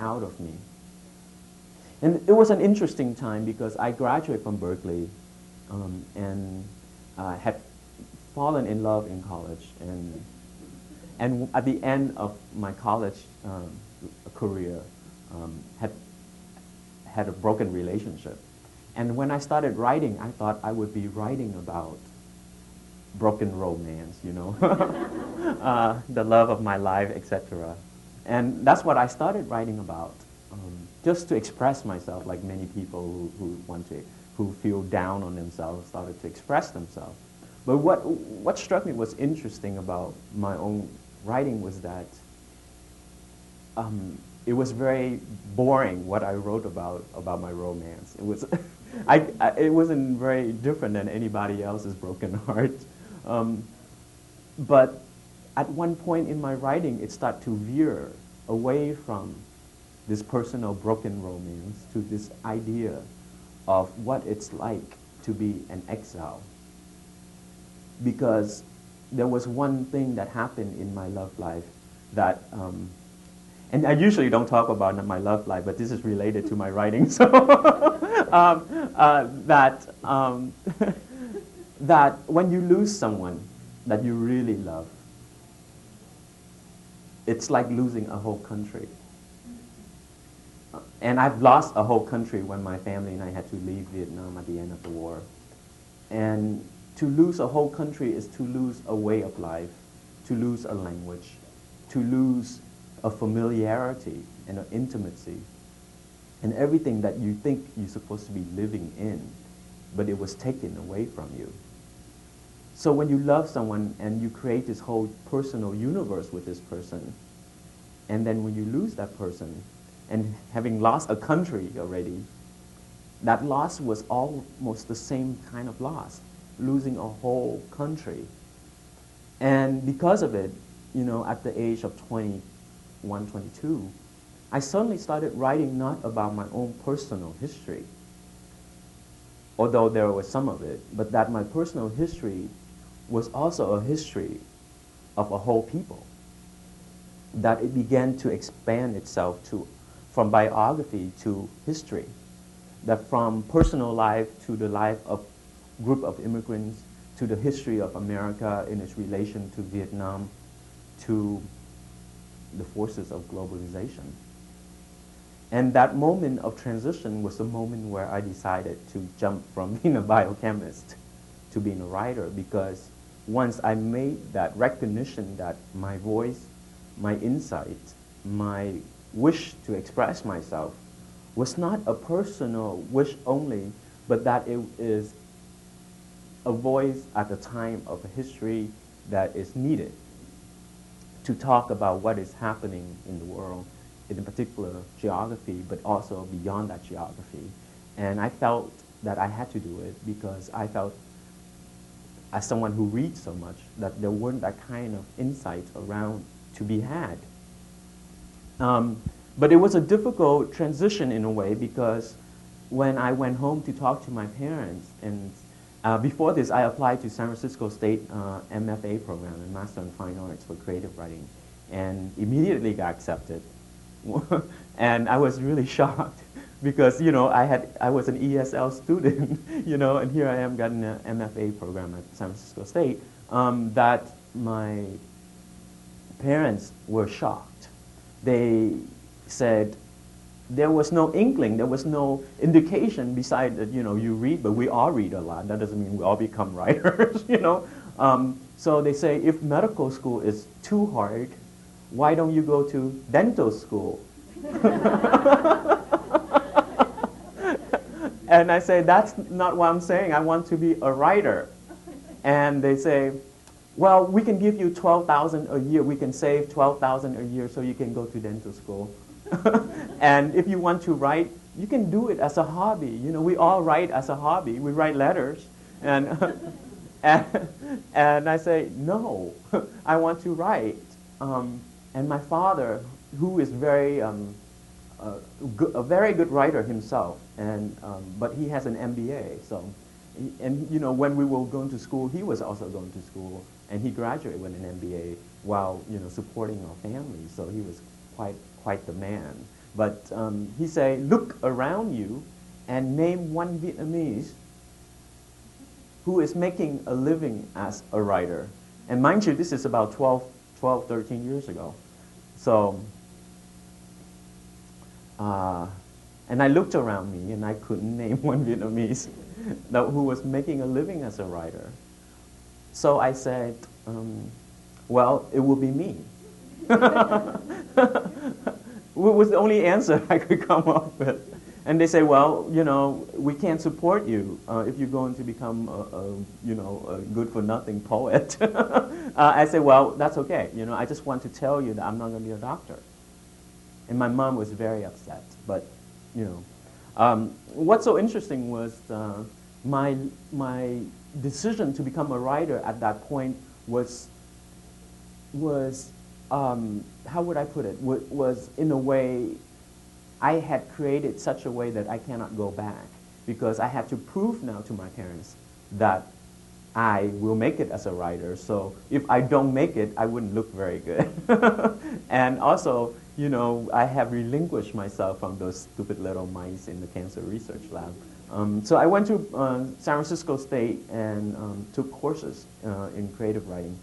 out of me. And it was an interesting time because I graduated from Berkeley and had fallen in love in college. And at the end of my college career, had a broken relationship. And when I started writing, I thought I would be writing about broken romance, you know, the love of my life, etc. And that's what I started writing about, just to express myself, like many people who feel down on themselves started to express themselves. But what struck me was interesting about my own writing was that it was very boring what I wrote about my romance. It was, it wasn't very different than anybody else's broken heart. But at one point in my writing, it started to veer away from this personal broken romance to this idea of what it's like to be an exile. Because there was one thing that happened in my love life that, and I usually don't talk about my love life, but this is related to my writing, so that when you lose someone that you really love, it's like losing a whole country. And I've lost a whole country when my family and I had to leave Vietnam at the end of the war. And to lose a whole country is to lose a way of life, to lose a language, to lose a familiarity and an intimacy, and everything that you think you're supposed to be living in, but it was taken away from you. So when you love someone and you create this whole personal universe with this person, and then when you lose that person, and having lost a country already, that loss was almost the same kind of loss, losing a whole country. And because of it, you know, at the age of 21, 22, I suddenly started writing not about my own personal history, although there was some of it, but that my personal history was also a history of a whole people. That it began to expand itself from biography to history. That from personal life to the life of group of immigrants, to the history of America in its relation to Vietnam, to the forces of globalization. And that moment of transition was the moment where I decided to jump from being a biochemist to being a writer, because once I made that recognition that my voice, my insight, my wish to express myself was not a personal wish only, but that it is a voice at the time of a history that is needed to talk about what is happening in the world, in a particular geography, but also beyond that geography. And I felt that I had to do it because I felt, as someone who reads so much, that there weren't that kind of insight around to be had. But it was a difficult transition in a way, because when I went home to talk to my parents, and before this I applied to San Francisco State MFA program, a Master in Fine Arts for Creative Writing, and immediately got accepted. And I was really shocked because, you know, I was an ESL student, you know, and here I am getting an MFA program at San Francisco State, that my parents were shocked. They said there was no inkling, there was no indication beside that, you know, you read, but we all read a lot. That doesn't mean we all become writers, you know. So they say, if medical school is too hard, why don't you go to dental school? And I say, that's not what I'm saying. I want to be a writer. And they say, well, we can give you $12,000 a year. We can save $12,000 a year so you can go to dental school. And if you want to write, you can do it as a hobby. You know, we all write as a hobby. We write letters. And, and I say, no, I want to write. And my father, who is a very good writer himself, and but he has an MBA. So, and you know, when we were going to school, he was also going to school, and he graduated with an MBA while, you know, supporting our family. So he was quite the man. But he said, look around you and name one Vietnamese who is making a living as a writer. And mind you, this is about 12, 13 years ago. So, and I looked around me and I couldn't name one Vietnamese who was making a living as a writer. So I said, well, it will be me. Was the only answer I could come up with. And they say, well, you know, we can't support you if you're going to become a good-for-nothing poet. I said, well, that's okay. You know, I just want to tell you that I'm not going to be a doctor. And my mom was very upset. But, you know, what's so interesting was my decision to become a writer at that point was how would I put it? Was in a way, I had created such a way that I cannot go back, because I had to prove now to my parents that I will make it as a writer. So if I don't make it, I wouldn't look very good. And also, you know, I have relinquished myself from those stupid little mice in the cancer research lab. So I went to San Francisco State and took courses in creative writing.